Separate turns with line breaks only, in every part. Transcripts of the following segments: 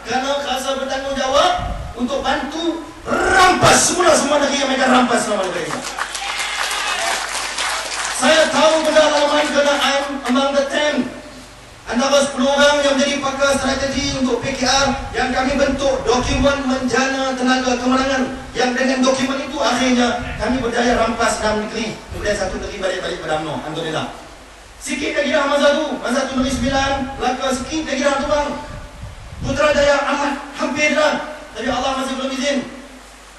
kerana rasa bertanggungjawab untuk bantu rampas semua negeri yang mereka rampas selama negara ini. Saya tahu pengalaman kerana I'm among the 10 antara 10 orang yang menjadi pakar strategi untuk PKR yang kami bentuk dokumen menjana tenaga kemenangan, yang dengan dokumen itu akhirnya kami berjaya rampas 6 negeri, kemudian 1 negeri balik pada UMNO. Alhamdulillah. Sikit lagi dah masa tu negeri 9, Melaka sikit lagi dah tuan. Putrajaya amat hampir dah, tapi Allah masih belum izin.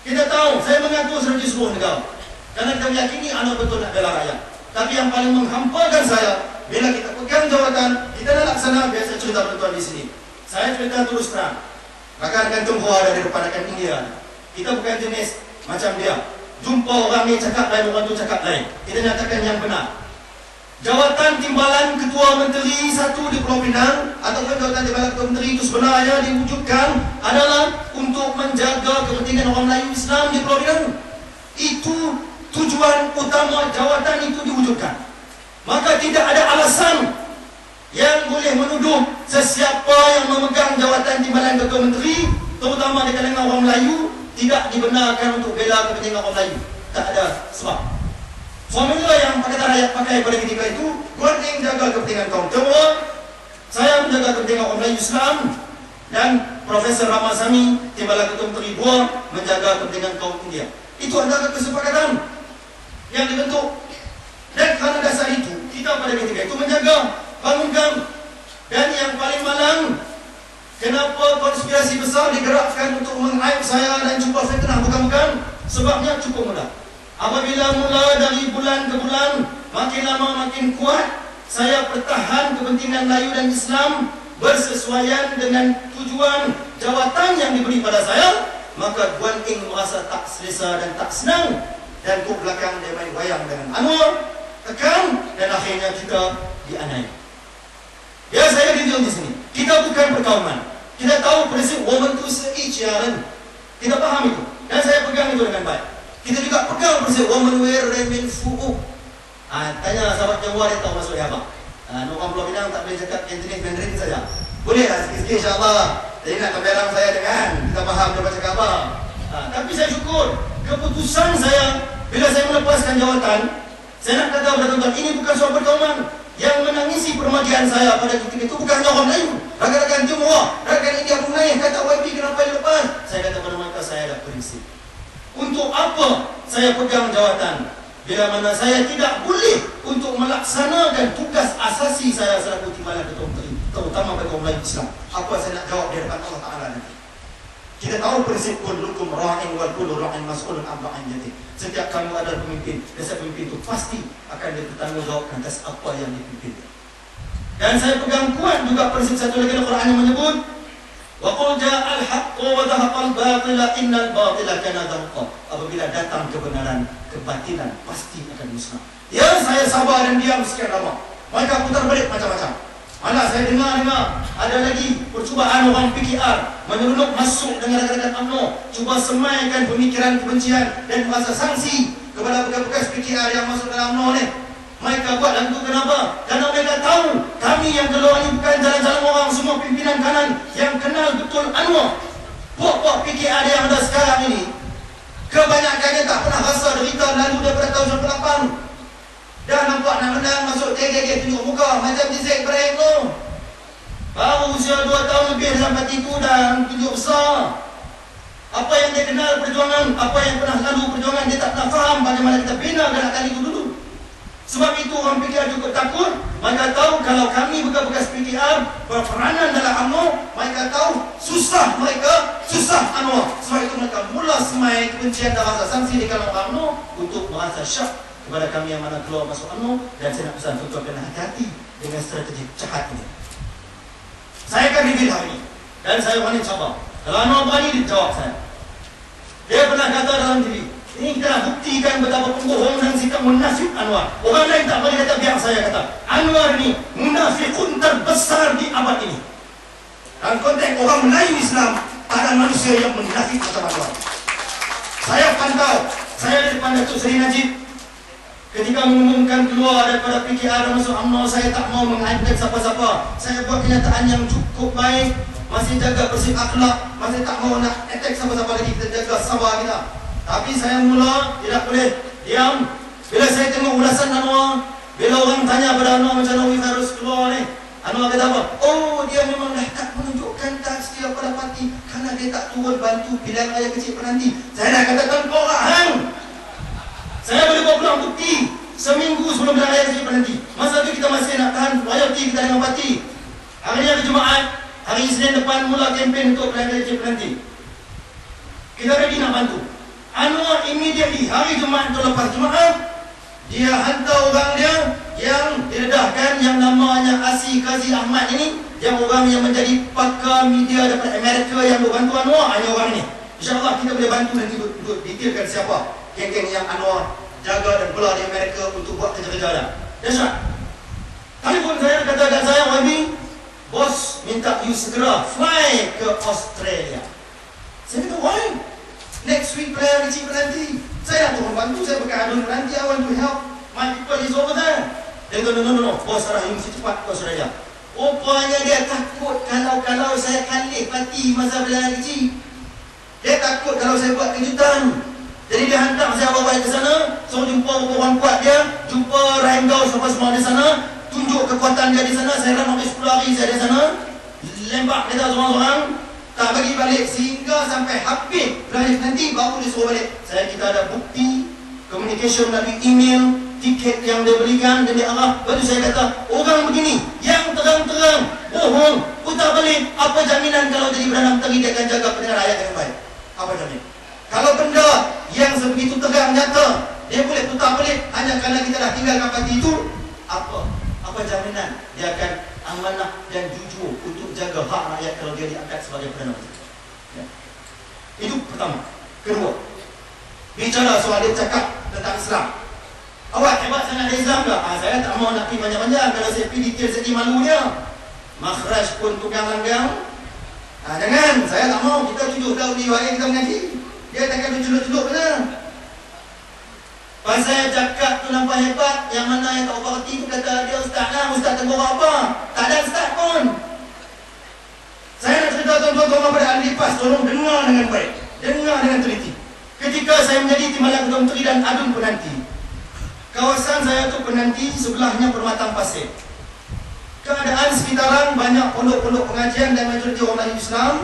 Kita tahu, saya mengatur strategi seluruh negara kerana kita meyakini anak betul nak bela rakyat. Tapi yang paling menghampakan saya, bila kita pegang jawatan, kita nak laksana. Biasa cerita pada tuan di sini. Saya cerita terus terang. Rakan-rakan Tionghoa dari depan rakan India. Kita bukan jenis macam dia. Jumpa orang ni cakap lain, orang tu cakap lain. Kita nyatakan yang benar. Jawatan timbalan Ketua Menteri satu di Pulau Pinang ataupun jawatan timbalan Ketua Menteri itu sebenarnya diwujudkan adalah untuk menjaga kepentingan orang Melayu Islam di Pulau Pinang. Itu tujuan utama jawatan itu diwujudkan. Maka tidak ada alasan yang boleh menuduh sesiapa yang memegang jawatan timbalan Ketua Menteri, terutama di kalangan orang Melayu, tidak dibenarkan untuk bela kepentingan orang Melayu. Tak ada sebab. Formula yang Pakatan Rakyat pakai pada ketika itu, Guan Eng jaga kepentingan kaum Tionghoa, saya menjaga kepentingan orang Melayu Islam, dan Profesor Ramasamy, timbalan Ketua Menteri 2, menjaga kepentingan kaum India. Itu adalah kesepakatan yang dibentuk. Dan kerana dasar itu, kita pada ketika itu menjaga, bangunkan. Dan yang paling malang, kenapa konspirasi besar digerakkan untuk mengaib saya dan cuba fitnah? Bukan-bukan. Sebabnya cukup mudah. Apabila mula dari bulan ke bulan, makin lama makin kuat, saya pertahan kepentingan Melayu dan Islam bersesuaian dengan tujuan jawatan yang diberi pada saya, maka Guan Eng merasa tak selesa dan tak senang. Dan ke belakang dia main wayang dengan Anwar, tekan, dan akhirnya kita dianiaya. Ya, saya jujur di sini. Kita bukan perkauman. Kita tahu prinsip woman to each other. Kita faham itu. Dan saya pegang itu dengan baik. Kita juga pegang prinsip woman wear remain fu'u. Tanya sahabat Jawa, dia tahu maksudnya apa. Orang Pulau Pinang tak boleh cakap Cantonese Mandarin saja. Boleh lah sikit-sikit insyaAllah. Jadi nak keberang saya dengan kita faham dia cakap apa. Tapi saya syukur keputusan saya bila saya melepaskan jawatan. Saya nak kata kepada tuan-tuan, ini bukan soal perkauman. Yang menangisi permadian saya pada ketika itu bukan hanya orang Melayu, rakan-rakan Tionghoa, rakan India Brunei kata YB kenapa dilepas. Saya kata pada mereka, saya ada prinsip. Untuk apa saya pegang jawatan bila mana saya tidak boleh untuk melaksanakan tugas asasi saya selaku timbalan Ketua Menteri, terutama bagi orang Melayu Islam? Apa saya nak jawab di hadapan Allah Ta'ala nanti? Kita tahu prinsip kullukum ra'in wal kullu ra'in mas'ulun an ra'iyatihi. Setiap kamu adalah pemimpin, dan setiap pemimpin itu pasti akan bertanggungjawab atas apa yang dipimpin. Dan saya pegang kuat juga prinsip satu lagi Al-Quran yang menyebut wa qul ja'al haqqu wa dhahaqal batila innal batila kana zahuqa. Apabila datang kebenaran, kebatilan pasti akan musnah. Ya, saya sabar dan diam sekian lama. Mereka putar balik macam-macam. Malah saya dengar ada lagi percubaan orang PKR menyelundup masuk dengan rakan-rakan UMNO, cuba semaikan pemikiran kebencian dan merasa sanksi kepada bekas-bekas PKR yang masuk dalam UMNO ni. Mereka buat lagu kenapa? Kerana mereka tahu kami yang keluar ni bukan jalan-jalan orang, semua pimpinan kanan yang kenal betul Anwar. Puak-puak PKR yang ada sekarang ini kebanyakannya tak pernah rasa derita lalu daripada tahun 98. Dah nampak nak menang masuk TGG tunjuk muka macam di Zaid Ibrahim tu. Baru usia 2 tahun lebih sampai tipu dan tunjuk besar. Apa yang dia kenal perjuangan, apa yang pernah lalu perjuangan, dia tak pernah faham bagaimana kita bina gerakan itu dulu. Sebab itu orang PKR cukup takut. Mereka tahu kalau kami bekas-bekas PKR berperanan dalam UMNO, mereka tahu susah mereka, susah Anwar. Sebab itu mereka mula semai kebencian dan rasa sanksi di kalangan UMNO untuk merasa syak kepada kami yang mana keluar masuk UMNO. Dan saya nak pesan tuan-tuan kena hati-hati dengan strategi jahat ini. Saya akan reveal hari ini dan saya berani cabar. Kalau Anwar berani dijawab saya. Dia pernah kata dalam diri, ini kita nak buktikan betapa pembohong dan sikap munafik Anwar. Orang lain tak boleh kata, biar saya kata. Anwar ni munafikun terbesar di abad ini. Dalam konteks orang Melayu Islam, tak ada manusia yang munafik macam Anwar. Saya pantau, saya di depan Datuk Seri Najib ketika mengumumkan keluar daripada PKR dan masuk UMNO, saya tak mau mengaibkan siapa-siapa. Saya buat kenyataan yang cukup baik masih jaga bersih akhlak, masih tak mau nak attack siapa-siapa lagi, kita jaga sabar kita. Tapi saya mula tidak boleh diam. Bila saya tengok ulasan Anwar, bila orang tanya pada Anwar macam mana kita harus keluar ni, Anwar kata apa? Oh, dia memang dah tak menunjukkan tak setia pada parti kerana dia tak turun bantu pilihan raya kecil penanti. Saya dah katakan kau orang hang. Saya boleh bawa pulang bukti seminggu sebelum pilihan raya kecil penanti. Masa tu kita masih nak tahan loyalty kita dengan parti. Hari ni hari Jumaat, hari Isnin depan mula kempen untuk pilihan raya kecil penanti. Kita ready nak bantu. Anwar immediately hari Jumaat tu lepas Jumaat, dia hantar orang dia yang didedahkan yang namanya Asi Kazi Ahmad ini, yang orang yang menjadi pakar media daripada Amerika yang membantu Anwar, hanya orang ini. InsyaAllah kita boleh bantu nanti untuk detailkan siapa geng-geng yang Anwar jaga dan bela di Amerika untuk buat kerja-kerja dah. Dahsyat. Telefon saya kata kat saya, Wabi, bos minta you segera fly ke Australia. Saya kata, why? Next week pilihan kecil penanti. Saya nak turun bantu, saya pakai adun penanti, I want to help my people is over there. Dia kata, no, bos arah you mesti cepat ke Australia. Rupanya dia takut kalau saya kalih parti masa pilihan kecil. Dia takut kalau saya buat kejutan. Jadi dia hantar saya bawa ke sana, suruh jumpa orang kuat dia, jumpa Rahim Gaus sampai semua di sana, tunjuk kekuatan dia di sana. Saya ram habis 10 hari saya di sana, lembak kita seorang-seorang, tak bagi balik sehingga sampai habis pilihan nanti baru disuruh balik. Kita ada bukti communication melalui email, tiket yang dia berikan dan dia arah. Baru saya kata, orang begini yang terang-terang bohong, putar balik, apa jaminan kalau jadi Perdana Menteri dia akan jaga pilihan rakyat dengan baik? Apa jamin? Kalau benda yang sebegitu terang nyata dia boleh putar balik hanya kerana kita dah tinggalkan parti itu, apa jaminan dia akan amanah dan jujur untuk jaga hak rakyat kalau dia diangkat sebagai Perdana Menteri? Ya. Itu pertama. Kedua, bicara soal dia cakap tentang Islam. Awak hebat sangat dari Islam tak? Saya tak mau nak pergi panjang-panjang. Kalau saya pergi detail saya malu dia. Makhraj pun tukang langgang. Jangan, saya tak mau. Kita 7 tahun di UAE kita mengaji. Dia takkan berjeluk-jeluk benar. Pas saya cakap tu nampak hebat, yang mana yang tak berparti tu kata dia ustaz lah, ustaz tegur apa? Tak ada ustaz pun. Saya nak cerita tuan-tuan pada ahli PAS, tolong dengar dengan baik. Dengar dengan teliti. Ketika saya menjadi Timbalan Ketua Menteri dan adun penanti, kawasan saya tu penanti, sebelahnya permatang pasir. Keadaan sekitaran banyak pondok-pondok pengajian dan majoriti orang Melayu Islam.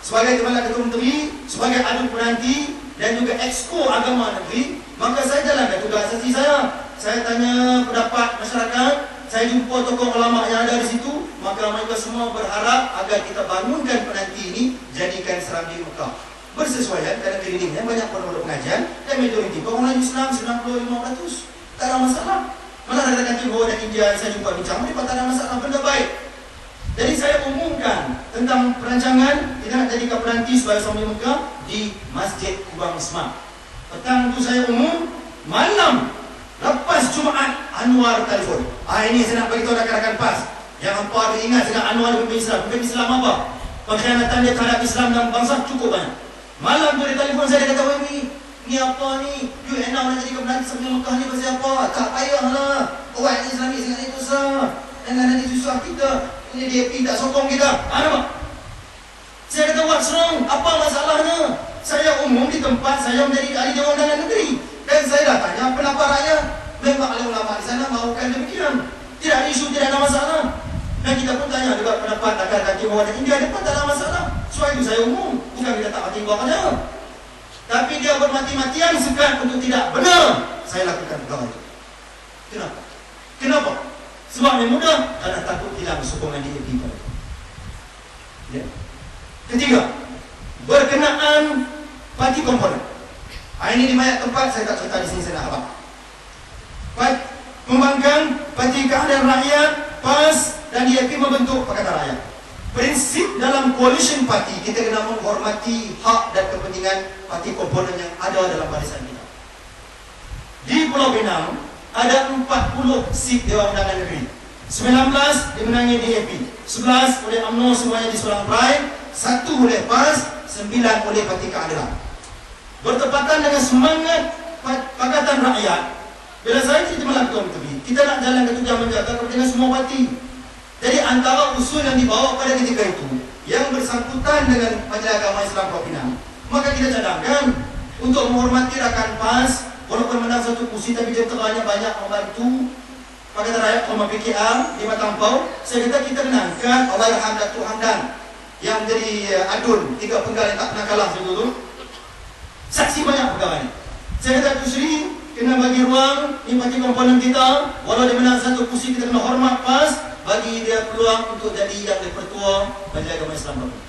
Sebagai Timbalan Ketua Menteri, sebagai adun penanti dan juga exco agama negeri, maka saya jalankan tugas asasi saya. Saya tanya pendapat masyarakat, saya jumpa tokoh ulama yang ada di situ, maka mereka semua berharap agar kita bangunkan penanti ini jadikan Serambi Mekah. Bersesuaian kerana dirinya banyak pondok pengajian dan majoriti orang Islam 95%. Tak ada masalah. Malah ada Johor dan India yang saya jumpa bincang, mereka tak ada masalah, benda baik. Jadi saya umumkan tentang perancangan kita nak jadikan penanti sebagai Serambi Mekah di Masjid Kubang Smart. Petang tu saya umum, malam lepas Jumaat Anwar telefon. Ini saya nak beritahu rakan-rakan PAS yang hampa ada ingat dengan Anwar pemimpin Islam. Pemimpin Islam apa? Pengkhianatan dia terhadap Islam dan bangsa cukup banyak. Malam tu dia telefon saya, dia kata, Wemi, ni apa ni? You nak jadi penanti Serambi Mekah ni pasal apa? Tak payahlah. Orang Islami sangat ni susah. Dan nanti susah kita. Ini DAP tak sokong kita. Nampak? Saya kata, what's wrong? Apa masalahnya? Saya umum di tempat saya menjadi ahli Dewan Undangan Negeri. Dan saya dah tanya pendapat rakyat. Memang oleh ulama di sana mahukan demikian. Tidak ada isu, tidak ada masalah. Dan kita pun tanya juga pendapat rakan-rakan Johor dan India, depan tak ada masalah. Sebab itu saya umum. Bukan kita tak mati buahnya. Tapi dia bermati-matian sekat untuk tidak benar. Saya lakukan perkara itu. Kenapa? Kenapa? Sebab yang mudah, karena takut hilang sokongan DAP pada itu. Ya. Ketiga, berkenaan parti komponen. Ini di banyak tempat saya tak cerita di sini, saya nak habaq. Membangkang Parti Keadilan Rakyat, PAS dan DAP membentuk Pakatan Rakyat. Prinsip dalam coalition parti, kita kena menghormati hak dan kepentingan parti komponen yang ada dalam barisan kita. Di Pulau Pinang ada 40 seat Dewan Undangan Negeri. 19 dimenangi DAP, 11 oleh UMNO semuanya di Seberang Perai, 1 oleh PAS, 9 oleh Parti Keadilan. Bertepatan dengan semangat Pakatan Rakyat, bila saya jadi Timbalan Ketua Menteri, kita nak jalan ke tujuan menjaga kepentingan semua parti. Jadi antara usul yang dibawa pada ketika itu, yang bersangkutan dengan Majelis Agama Islam Pulau Pinang, maka kita cadangkan untuk menghormati rakan PAS, walaupun menang satu kursi tapi jenteranya banyak membantu Pakatan Rakyat Koma PKR di Matampau. Saya kata kita kenangkan Allahyarham Datuk Hamdan yang menjadi adun 3 penggal yang tak pernah kalah dulu. Saksi banyak perkara ini. Saya kata Datuk Seri kena bagi ruang ni parti komponen kita, walau dia menang satu kursi kita kena hormat PAS, bagi dia peluang untuk jadi yang dipertua Majelis Agama Islam Pulau.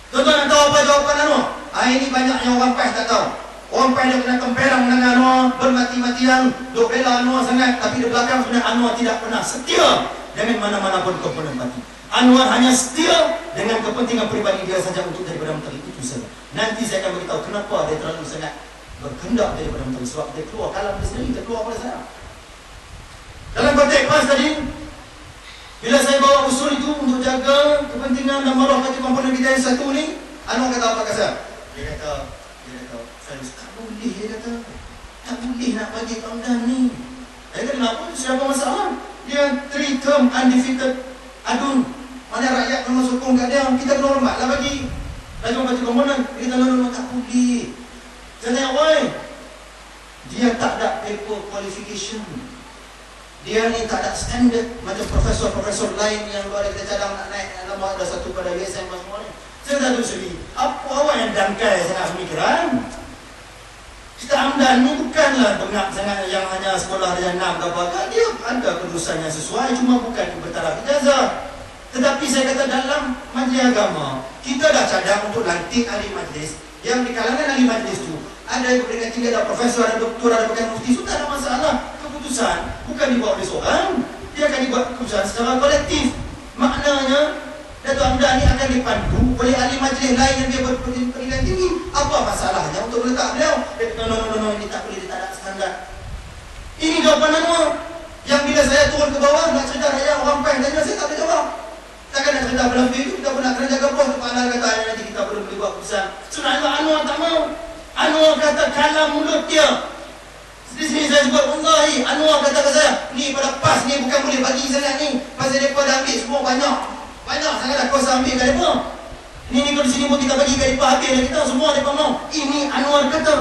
Tuan-tuan nak tahu apa jawapan anu? Ini banyaknya orang PAS tak tahu. Orang PAS dia kena temperang dengan anu, bermati-matian, duk bela anu sangat, tapi di belakang sebenarnya anu tidak pernah setia dengan mana-mana pun komponen parti. Anwar hanya setia dengan kepentingan peribadi dia saja untuk jadi Perdana Menteri, itu saja. Nanti saya akan beritahu kenapa dia terlalu sangat berkendak jadi Perdana Menteri, sebab dia keluar kalam dia sendiri, dia keluar pada saya. Dalam konteks PAS tadi, bila saya bawa usul itu untuk jaga kepentingan dan maruah parti komponen kita yang satu ni, Anwar kata apa kat saya? Dia kata, Faris, tak boleh, dia kata. Tak boleh nak bagi Hamdan ni. Saya kata, kenapa? Siapa masalah? Dia 3 term undefeated adun. Mana rakyat memang sokong kat dia, kita kena hormat lah bagi. Lagi parti komponen, dia kata, no, tak boleh. Saya tanya, why? Dia tak ada paper qualification. Dia ni tak ada standard macam profesor-profesor lain yang luar kita cadang nak naik nama ada satu pada USM semua ni. Saya tak tahu sendiri, apa awak yang dangkai sangat pemikiran? Kita Hamdan ni bukanlah bengak sangat yang hanya sekolah darjah 6 ke apa. Dia ada kelulusan yang sesuai, cuma bukan bertaraf ijazah. Tetapi saya kata dalam majlis agama, kita dah cadang untuk lantik ahli majlis. Yang di kalangan ahli majlis tu ada yang berdekat tinggi, ada profesor, ada doktor, ada bukan mufti, itu tak ada masalah. Keputusan bukan dibuat oleh seorang, dia akan dibuat keputusan secara kolektif. Maknanya Datuk Hamdan ni akan dipandu oleh ahli majlis lain yang dia berpendidikan tinggi. Apa masalahnya untuk meletak beliau? Dia kata, no, ini tak boleh, dia tak ada standar. Ini jawapan Anwar yang bila saya turun ke bawah nak cerita rakyat, orang PAS tanya, saya tak boleh jawab. Takkan nak cerita berlaku itu, kita pun nak kena jaga bos. Kepala kata, nanti kita belum boleh buat keputusan. Sebenarnya Anwar tak mau. Anwar kata kalam mulut dia. Di sini saya sebut, wallahi, Anwar kata ke saya, ni pada PAS ni bukan boleh bagi sangat ni. Pasal mereka dah ambil semua banyak sangat dah kuasa ambil kat mereka. Ni kalau di sini pun kita bagi kat mereka, habis lah kita semua mereka mau. Ini Anwar kata.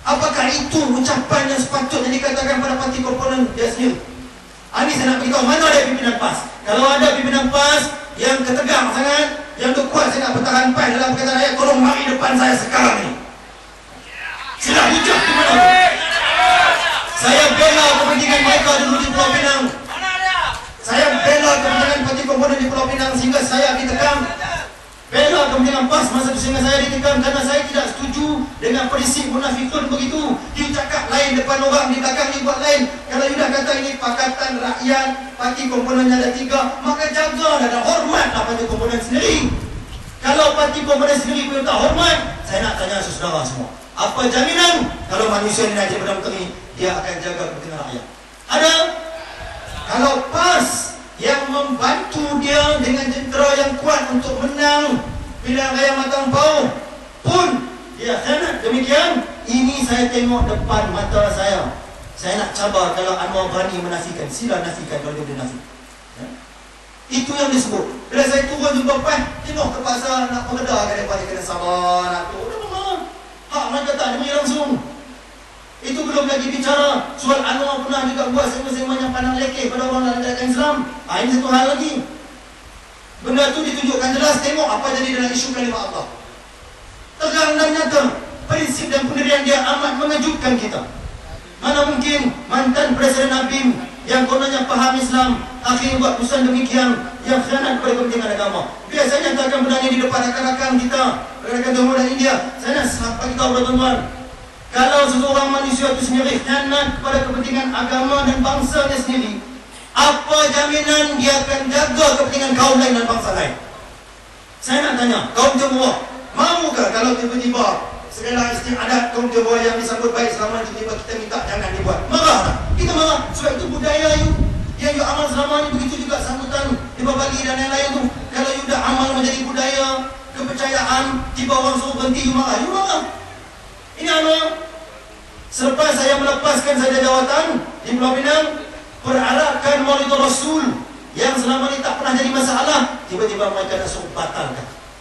Apakah itu ucapan yang sepatutnya dikatakan pada parti komponen dia sendiri? Ini saya nak beritahu, mana ada pimpinan PAS? Kalau ada pimpinan PAS yang ketegang sangat, yang tu kuat saya nak bertahan PAS dalam Pakatan Rakyat, tolong mari depan saya sekarang ni. Sila hujah di mana? Saya bela kepentingan mereka dulu di Pulau Pinang. Saya bela kepentingan parti komponen di Pulau Pinang sehingga saya ditekan. Bela kepentingan PAS masa itu sehingga saya ditekan karena saya tidak setuju dengan prinsip munafikun begitu. Dia cakap lain depan orang, di belakang dia buat lain. Kalau you dah kata ini Pakatan Rakyat, parti komponennya ada 3, maka jagalah dan hormatlah parti komponen sendiri. Kalau parti komponen sendiri pun tak hormat, saya nak tanya saudara semua, apa jaminan kalau manusia ini nak jadi Perdana Menteri, dia akan jaga kepentingan rakyat? Ada? Kalau PAS yang membantu dia dengan jentera yang kuat untuk menang pilihan raya Matampau pun dia khianat demikian, ini saya tengok depan mata saya. Saya nak cabar kalau Anwar berani menafikan, sila nafikan kalau dia boleh nafik. Ya? Itu yang disebut. Bila saya turun jumpa PAS, tengok terpaksa nak pengedah kat mereka, dia kena sabar, nak tu. Udah memang hak mereka tak ada langsung. Itu belum lagi bicara soal Anwar pernah juga buat sembang-sembang yang pandang lekeh pada orang dalam rakyat Islam. Ini satu hal lagi. Benda tu ditunjukkan jelas, tengok apa jadi dalam isu kalimah Allah. Tegang dan nyata, prinsip dan pendirian dia amat mengejutkan kita. Mana mungkin mantan Presiden Abim yang kononnya faham Islam akhirnya buat keputusan demikian yang khianat kepada kepentingan agama. Biasanya tak akan berani di depan rakan-rakan kita, rakan-rakan Timur dan India. Saya nak sampai kita bertuan. Kalau seseorang manusia itu sendiri khianat kepada kepentingan agama dan bangsanya sendiri, apa jaminan dia akan jaga kepentingan kaum lain dan bangsa lain? Saya nak tanya, kaum Tionghoa, maukah kalau tiba-tiba segala istiadat kaum Tionghoa yang disambut baik selama ini tiba kita minta jangan dibuat? Marah tak? Kita marah, sebab itu budaya you yang you amal selama ini. Begitu juga sambutan di Bali dan yang lain tu. Kalau you dah amal menjadi budaya, kepercayaan, tiba orang suruh berhenti, you marah. Ini Anwar. Selepas saya melepaskan saja jawatan di Pulau Pinang, perarakan Maulid Rasul yang selama ini tak pernah jadi masalah, tiba-tiba mereka nak suruh batalkan.